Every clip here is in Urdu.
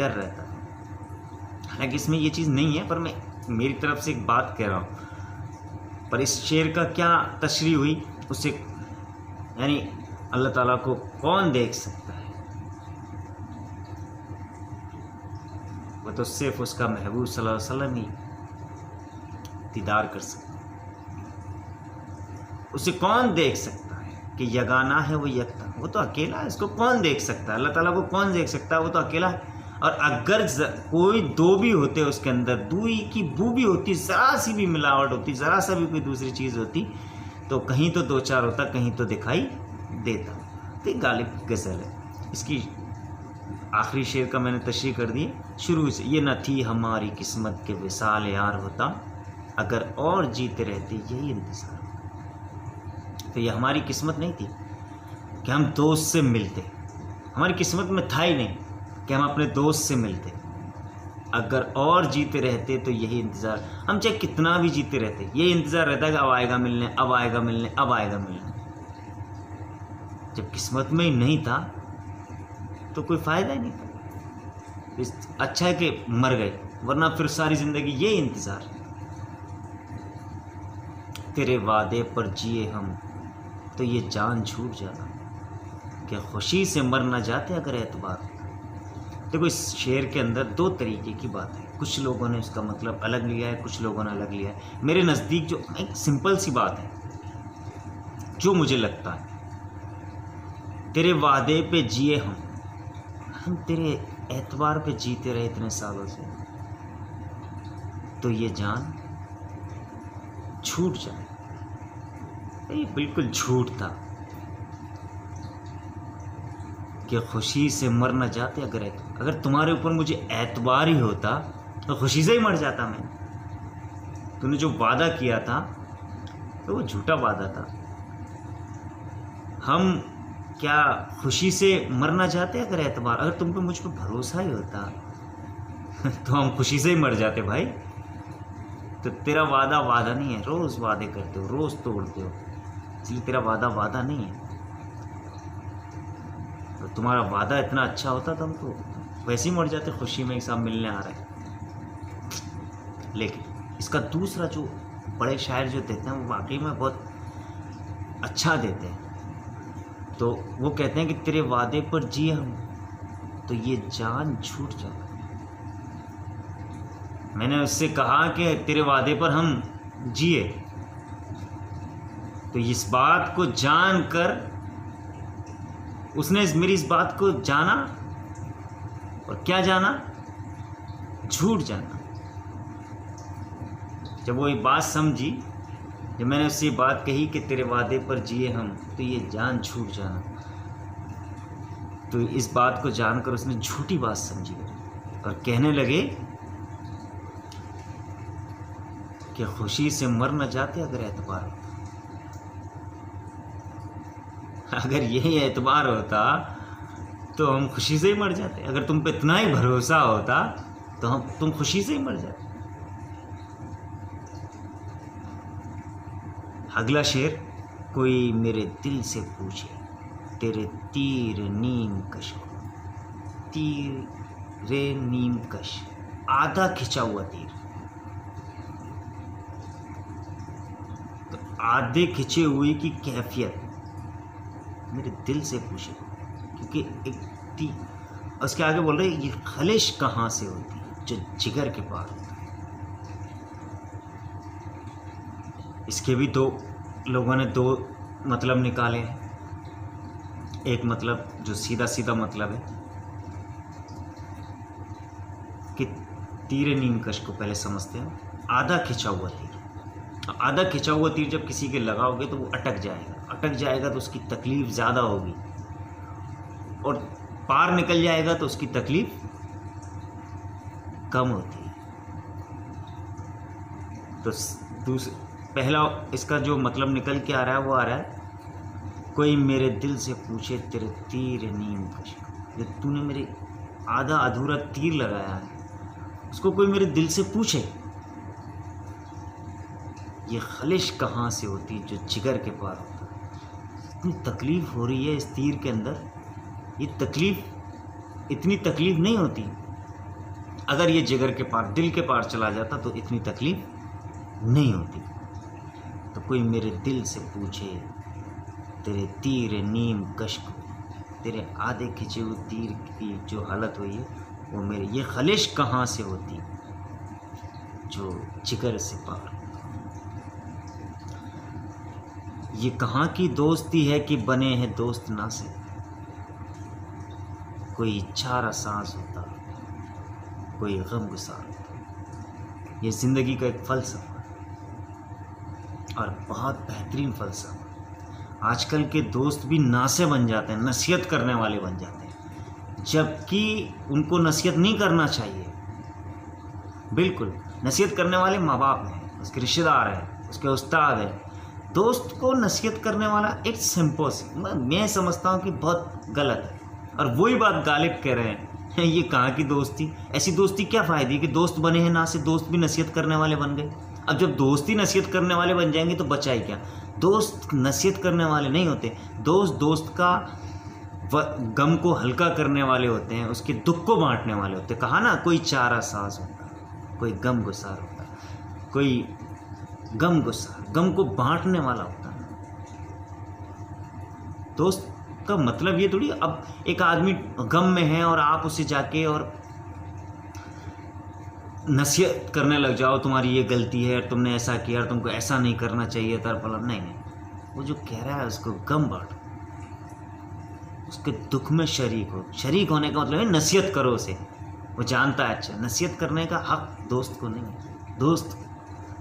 ڈر رہتا تھا. حالانکہ اس میں یہ چیز نہیں ہے، پر میں میری طرف سے ایک بات کہہ رہا ہوں. پر اس شعر کا کیا تشریح ہوئی اسے، یعنی اللہ تعالیٰ کو کون دیکھ سکتا ہے؟ وہ تو صرف اس کا محبوب صلی اللہ علیہ وسلم ہی دیدار کر سکتا ہے. اسے کون دیکھ سکتا ہے کہ یگانہ ہے وہ یکتا، وہ تو اکیلا ہے، اس کو کون دیکھ سکتا ہے؟ اللہ تعالیٰ کو کون دیکھ سکتا ہے؟ وہ تو اکیلا ہے. اور اگر کوئی دو بھی ہوتے اس کے اندر، دوئی کی بو بھی ہوتی، ذرا سی بھی ملاوٹ ہوتی، ذرا سا بھی کوئی دوسری چیز ہوتی، تو کہیں تو دو چار ہوتا، کہیں تو دکھائی دیتا. تو یہ غالب غزل ہے. اس کی آخری شعر کا میں نے تشریح کر دی شروع سے. یہ نہ تھی ہماری قسمت کے وصال یار ہوتا، اگر اور جیتے رہتے یہی انتظار ہوتا. تو یہ ہماری قسمت نہیں تھی کہ ہم دوست سے ملتے، ہماری قسمت میں تھا ہی نہیں کہ ہم اپنے دوست سے ملتے. اگر اور جیتے رہتے تو یہی انتظار، ہم چاہے کتنا بھی جیتے رہتے یہی انتظار رہتا ہے کہ اب آئے گا ملنے، اب آئے گا ملنے، اب آئے گا ملنے. جب قسمت میں ہی نہیں تھا تو کوئی فائدہ ہی نہیں تھا. اچھا ہے کہ مر گئے، ورنہ پھر ساری زندگی یہی انتظار. تیرے وعدے پر جیے ہم تو یہ جان چھوٹ جانا، کہ خوشی سے مر نہ جاتے اگر اعتبار. دیکھو اس شعر کے اندر دو طریقے کی بات ہے. کچھ لوگوں نے اس کا مطلب الگ لیا ہے، کچھ لوگوں نے الگ لیا ہے. میرے نزدیک جو ایک سمپل سی بات ہے جو مجھے لگتا ہے، تیرے وعدے پہ جیے ہم تیرے اعتبار پہ جیتے رہے اتنے سالوں سے، تو یہ جان چھوٹ جائے. یہ بالکل جھوٹ تھا کہ خوشی سے مر نہ جاتے اگر تمہارے اوپر مجھے اعتبار ہی ہوتا تو خوشی سے ہی مر جاتا میں. تم نے جو وعدہ کیا تھا تو وہ جھوٹا وعدہ تھا. ہم کیا خوشی سے مر نہ جاتے اگر تم پہ مجھ پہ بھروسہ ہی ہوتا تو ہم خوشی سے ہی مر جاتے بھائی. تو تیرا وعدہ وعدہ نہیں ہے، روز وعدے کرتے ہو، روز توڑتے ہو، اس لیے تیرا وعدہ وعدہ نہیں ہے. تو تمہارا وعدہ اتنا اچھا ہوتا تو ہم تو ویسے ہی مر جاتے خوشی میں ایک ساتھ ملنے آ رہے ہیں. لیکن اس کا دوسرا جو بڑے شاعر جو دیتے ہیں وہ واقعی میں بہت اچھا دیتے ہیں. تو وہ کہتے ہیں کہ تیرے وعدے پر جیے ہم تو یہ جان چھوٹ جائے. میں نے اس سے کہا کہ تیرے وعدے پر ہم جیے، تو اس بات کو جان کر اس نے میری اس بات کو جانا، اور کیا جانا؟ جھوٹ جانا. جب وہ یہ بات سمجھی، جب میں نے اس سے یہ بات کہی کہ تیرے وعدے پر جیے ہم تو یہ جان چھوٹ جانا، تو اس بات کو جان کر اس نے جھوٹی بات سمجھی اور کہنے لگے کہ خوشی سے مر نہ جاتے اگر اعتبار ہوتا. اگر یہی اعتبار ہوتا تو ہم خوشی سے ہی مر جاتے. اگر تم پہ اتنا ہی بھروسہ ہوتا تو تم خوشی سے ہی مر جاتے. اگلا شعر، کوئی میرے دل سے پوچھے تیرے تیر نیم کش کو، تیر نیم کش، آدھا کھچا ہوا تیر. تو آدھے کھچے ہوئے کی کیفیت میرے دل سے پوچھے، کیونکہ اس کے آگے بول رہے یہ خلش کہاں سے ہوتی ہے جو جگر کے پار ہوتا ہے. اس کے بھی دو لوگوں نے دو مطلب نکالے ہیں. ایک مطلب جو سیدھا سیدھا مطلب ہے کہ تیر نیم کش کو پہلے سمجھتے ہیں، آدھا کھچا ہوا تیر. آدھا کھچا ہوا تیر جب کسی کے لگاؤ گے تو وہ اٹک جائے گا تو اس کی تکلیف زیادہ ہوگی، اور پار نکل جائے گا تو اس کی تکلیف کم ہوتی ہے. تو پہلا اس کا جو مطلب نکل کے آ رہا ہے وہ آ رہا ہے، کوئی میرے دل سے پوچھے تیرے تیر نیم کش، جو تو نے میرے آدھا ادھورا تیر لگایا ہے اس کو کوئی میرے دل سے پوچھے یہ خلش کہاں سے ہوتی جو جگر کے پار ہوتا. اتنی تکلیف ہو رہی ہے اس تیر کے اندر، یہ تکلیف اتنی تکلیف نہیں ہوتی اگر یہ جگر کے پار دل کے پار چلا جاتا تو اتنی تکلیف نہیں ہوتی۔ تو کوئی میرے دل سے پوچھے تیرے تیر نیم کش کو، تیرے آدھے کھچے ہوئے تیر کی جو حالت ہوئی ہے وہ میرے یہ خلش کہاں سے ہوتی جو جگر سے پار۔ یہ کہاں کی دوستی ہے کہ بنے ہیں دوست نہ سے، کوئی چارہ ساز ہوتا کوئی غم گسار ہوتا۔ یہ زندگی کا ایک فلسفہ اور بہت بہترین فلسفہ۔ آج کل کے دوست بھی ناسے بن جاتے ہیں، نصیحت کرنے والے بن جاتے ہیں، جبکہ ان کو نصیحت نہیں کرنا چاہیے۔ بالکل نصیحت کرنے والے ماں باپ ہیں، اس کے رشتہ دار ہیں، اس کے استاد ہیں۔ دوست کو نصیحت کرنے والا ایک سمپوس میں سمجھتا ہوں کہ بہت غلط ہے، اور وہی بات غالب کہہ رہے ہیں یہ کہاں کی دوستی؟ ایسی دوستی کیا فائدہ کہ دوست بنے ہیں نہ سے دوست بھی نصیحت کرنے والے بن گئے۔ اب جب دوست ہی نصیحت کرنے والے بن جائیں گے تو بچا ہی کیا؟ دوست نصیحت کرنے والے نہیں ہوتے، دوست کا غم کو ہلکا کرنے والے ہوتے ہیں، اس کے دکھ کو بانٹنے والے ہوتے ہیں۔ کہا نا کوئی چارہ ساز ہوتا، کوئی غم گسار ہوتا، کوئی غم گسار، غم کو بانٹنے والا ہوتا ہے۔ دوست کا مطلب یہ تھوڑی اب ایک آدمی غم میں ہے اور آپ اسے جا کے اور نصیحت کرنے لگ جاؤ تمہاری یہ غلطی ہے، تم نے ایسا کیا، تم کو ایسا نہیں کرنا چاہیے تھا، نہیں۔ وہ جو کہہ رہا ہے اس کو غم بانٹو، اس کے دکھ میں شریک ہو۔ شریک ہونے کا مطلب ہے نصیحت کرو اسے، وہ جانتا ہے اچھا نصیحت کرنے کا حق دوست کو نہیں ہے، دوست۔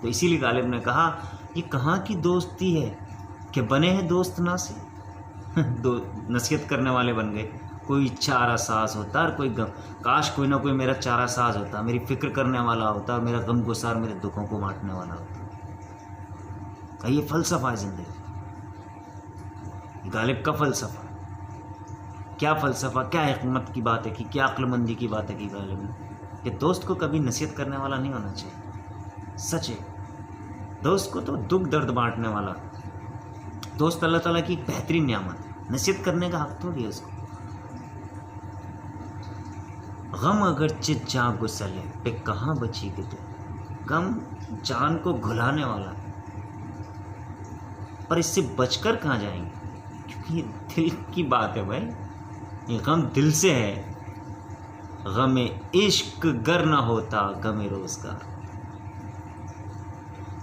تو اسی لیے غالب نے کہا یہ کہاں کی دوستی ہے کہ بنے ہیں دوست نہ سے نصیحت کرنے والے بن گئے۔ کوئی چارہ ساز ہوتا اور کوئی غم، کاش کوئی نہ کوئی میرا چارہ ساز ہوتا، میری فکر کرنے والا ہوتا اور میرا غم گسار میرے دکھوں کو بانٹنے والا ہوتا۔ یہ فلسفہ ہے زندگی، غالب کا فلسفہ۔ کیا فلسفہ، کیا حکمت کی بات ہے کہ کیا عقل مندی کی بات ہے کہ غالب نے کہ دوست کو کبھی نصیحت کرنے والا نہیں ہونا چاہیے۔ سچ ہے، دوست کو تو دکھ درد بانٹنے والا، دوست اللہ تعالیٰ کی ایک بہترین نعمت ہے، نصیحت کرنے کا حق تھوڑی ہے اس کو۔ غم اگرچہ جاں گسلے پہ کہاں بچی کہ تو، غم جان کو گھلانے والا ہے پر اس سے بچ کر کہاں جائیں گے، کیونکہ یہ دل کی بات ہے بھائی، یہ غم دل سے ہے۔ غم عشق گر نہ ہوتا غم روزگار،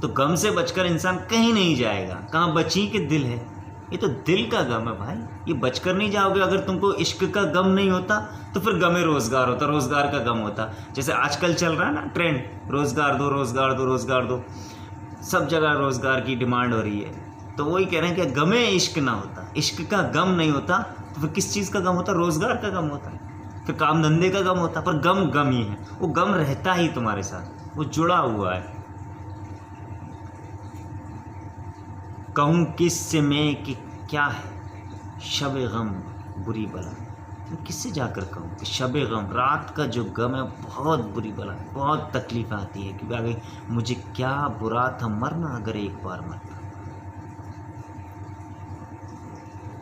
تو غم سے بچ کر انسان کہیں نہیں جائے گا، کہاں بچی کہ دل ہے۔ یہ تو دل کا غم ہے بھائی، یہ بچ کر نہیں جاؤ گے۔ اگر تم کو عشق کا غم نہیں ہوتا تو پھر غم روزگار ہوتا، روزگار کا غم ہوتا۔ جیسے آج کل چل رہا ہے نا ٹرینڈ، روزگار دو روزگار دو روزگار دو، سب جگہ روزگار کی ڈیمانڈ ہو رہی ہے۔ تو وہی کہہ رہے ہیں کہ غم عشق نہ ہوتا، عشق کا غم نہیں ہوتا تو پھر کس چیز کا غم ہوتا؟ روزگار کا غم ہوتا، پھر کام دھندے کا غم ہوتا، پر غم ہی ہے، وہ غم رہتا ہی تمہارے ساتھ، وہ جڑا ہوا ہے۔ کہوں کس سے میں کہ کیا ہے شب غم بری بلا، کس سے جا کر کہوں کہ شب غم، رات کا جو غم ہے بہت بری بلا، بہت تکلیف آتی ہے کہ آگے مجھے کیا برا تھا مرنا اگر ایک بار مرتا۔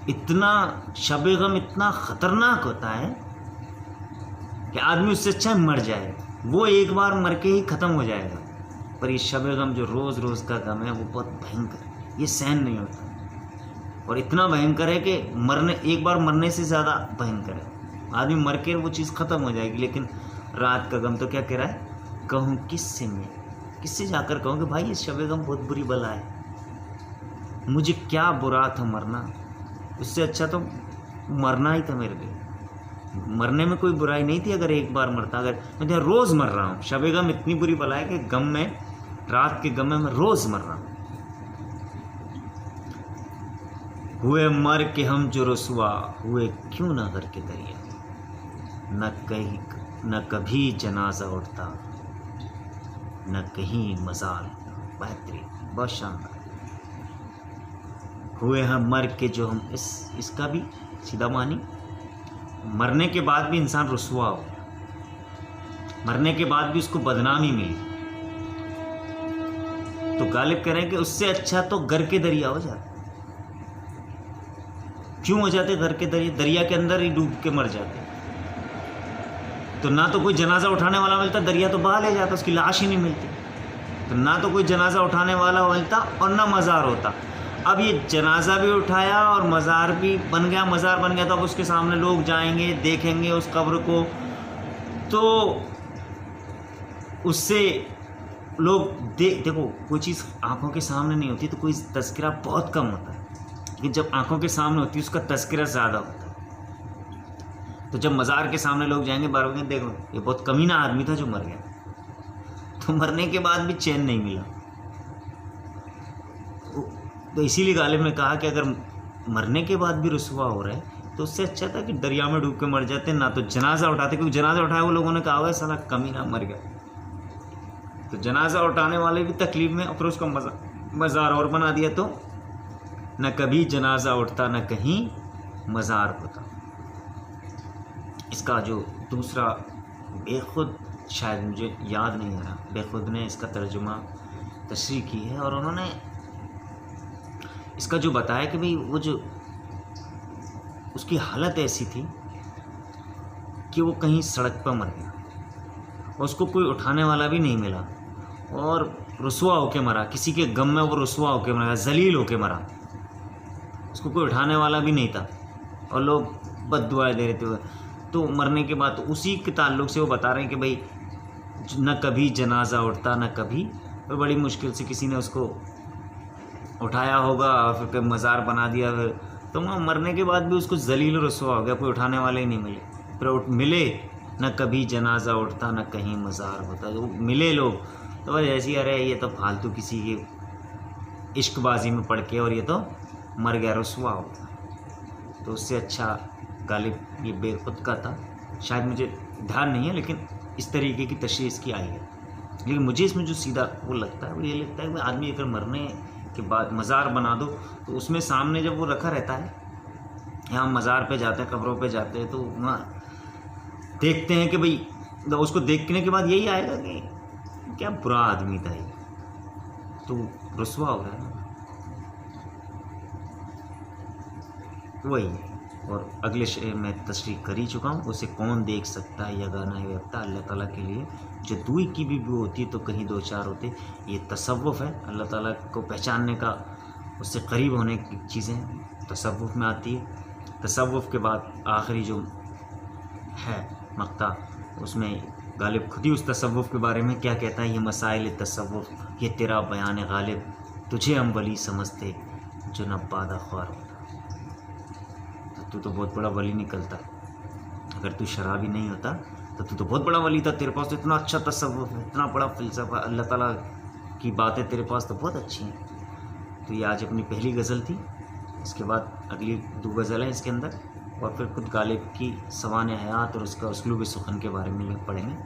اتنا شب غم اتنا خطرناک ہوتا ہے کہ آدمی اس سے اچھا مر جائے، وہ ایک بار مر کے ہی ختم ہو جائے گا۔ پر یہ شب غم جو روز روز کا غم ہے وہ بہت بھینکر ہے، یہ سہن نہیں ہوتا، اور اتنا بھینکر ہے کہ ایک بار مرنے سے زیادہ بھینکر ہے۔ آدمی مر کے وہ چیز ختم ہو جائے گی، لیکن رات کا غم تو کیا کہہ رہا ہے؟ کہوں کس سے میں، کس سے جا کر کہوں کہ بھائی یہ شب غم بہت بری بلا ہے، مجھے کیا برا تھا مرنا، اس سے اچھا تو مرنا ہی تھا میرے لیے۔ مرنے میں کوئی برائی نہیں تھی اگر ایک بار مرتا، اگر میں روز مر رہا ہوں۔ شب غم اتنی بری بلا ہے کہ غم میں، رات کے غم میں روز مر رہا ہوں۔ ہوئے مر کے ہم جو رسوا ہوئے کیوں نہ غر کے دریا، نہ کبھی جنازہ اٹھتا نہ کہیں مزار۔ بہترین، بہت شاندار۔ ہوئے ہم مر کے جو ہم، اس کا بھی سیدھا معنی مرنے کے بعد بھی انسان رسوا ہو، مرنے کے بعد بھی اس کو بدنامی ملی، تو غالب کہہ رہے ہیں کہ اس سے اچھا تو گر کے دریا ہو جاتا۔ کیوں ہو جاتے گر کے دریا؟ دریا کے اندر ہی ڈوب کے مر جاتے، تو نہ تو کوئی جنازہ اٹھانے والا ملتا، دریا تو بہا لے جاتا، اس کی لاش ہی نہیں ملتی، تو نہ تو کوئی جنازہ اٹھانے والا ملتا اور نہ مزار ہوتا۔ اب یہ جنازہ بھی اٹھایا اور مزار بھی بن گیا، مزار بن گیا، تو اب اس کے سامنے لوگ جائیں گے، دیکھیں گے اس قبر کو، تو اس سے لوگ دیکھو کوئی چیز آنکھوں کے سامنے نہیں ہوتی تو کوئی تذکرہ بہت کم ہوتا ہے، لیکن جب آنکھوں کے سامنے ہوتی ہے اس کا تذکرہ زیادہ ہوتا ہے۔ تو جب مزار کے سامنے لوگ جائیں گے بار بار دیکھو یہ بہت کمینہ آدمی تھا جو مر گیا، تو مرنے کے بعد بھی چین نہیں ملا۔ تو اسی لیے غالب نے کہا کہ اگر مرنے کے بعد بھی رسوا ہو رہا ہے تو اس سے اچھا تھا کہ دریا میں ڈوب کے مر جاتے، نہ تو جنازہ اٹھاتے، کیونکہ جنازہ اٹھایا وہ لوگوں نے کہا ہوا سالا کمینہ مر گیا، تو جنازہ اٹھانے والے بھی تکلیف میں، اور پھر اس کو مزار اور بنا دیا، تو نہ کبھی جنازہ اٹھتا نہ کہیں مزار ہوتا۔ اس کا جو دوسرا بے خود، شاید مجھے یاد نہیں آ رہا، بے خود نے اس کا ترجمہ تشریح کی ہے، اور انہوں نے اس کا جو بتایا کہ بھئی وہ جو اس کی حالت ایسی تھی کہ وہ کہیں سڑک پر مر گیا اور اس کو کوئی اٹھانے والا بھی نہیں ملا، اور رسوا ہو کے مرا، کسی کے غم میں وہ رسوا ہو کے مرا، ذلیل ہو کے مرا، اس کو کوئی اٹھانے والا بھی نہیں تھا، اور لوگ بد دعائیں دے رہے تھے۔ تو مرنے کے بعد اسی کے تعلق سے وہ بتا رہے ہیں کہ بھئی نہ کبھی جنازہ اٹھتا نہ کبھی، اور بڑی مشکل سے کسی نے اس کو اٹھایا ہوگا اور پھر مزار بنا دیا، تو وہ مرنے کے بعد بھی اس کو ذلیل و رسوا ہو گیا، کوئی اٹھانے والے ہی نہیں ملے، پھر ملے نہ کبھی جنازہ اٹھتا نہ کہیں مزار ہوتا، جو ملے لوگ تو بس ایسی ارے یہ تو فالتو کسی کے عشق بازی میں پڑ کے اور یہ تو مر گیا، رسوا ہو گیا۔ تو اس سے اچھا غالب یہ بے خود کا تھا، شاید مجھے دھیان نہیں ہے، لیکن اس طریقے کی تشریح اس کی آئی ہے۔ لیکن مجھے اس میں جو سیدھا وہ لگتا ہے وہ یہ لگتا ہے کہ آدمی اگر مرنے کے بعد مزار بنا دو تو اس میں سامنے جب وہ رکھا رہتا ہے، یہاں مزار پہ جاتے ہیں، قبروں پہ جاتے ہیں، تو وہاں دیکھتے ہیں کہ بھئی اس کو دیکھنے کے بعد یہی آئے گا کہ کیا برا آدمی تھا یہ، تو رسوا ہو رہا ہے نا، وہی ہے۔ اور اگلے شعر میں تشریح کر ہی چکا ہوں، اسے کون دیکھ سکتا ہے یگانہ یکتا، اللہ تعالیٰ کے لیے جو دوئی کی بھی ہوتی تو کہیں دو چار ہوتے۔ یہ تصوف ہے، اللہ تعالیٰ کو پہچاننے کا، اس سے قریب ہونے کی چیزیں تصوف میں آتی ہے۔ تصوف کے بعد آخری جو ہے مقطع، اس میں غالب خود ہی اس تصوف کے بارے میں کیا کہتا ہے، یہ مسائل تصوف، یہ تیرا بیان غالب، تجھے ہم ولی سمجھتے جو نہ بادہ خوار ہوتا، تو بہت بڑا ولی نکلتا، اگر تو شرابی نہیں ہوتا تو بہت بڑا ولی تھا، تیرے پاس تو اتنا اچھا تصوف ہے، اتنا بڑا فلسفہ، اللہ تعالیٰ کی باتیں تیرے پاس تو بہت اچھی ہیں۔ تو یہ آج اپنی پہلی غزل تھی، اس کے بعد اگلی 2 غزل ہیں اس کے اندر، اور پھر خود غالب کی سوانح حیات اور اس کا اسلوب سخن کے بارے میں پڑھیں گے۔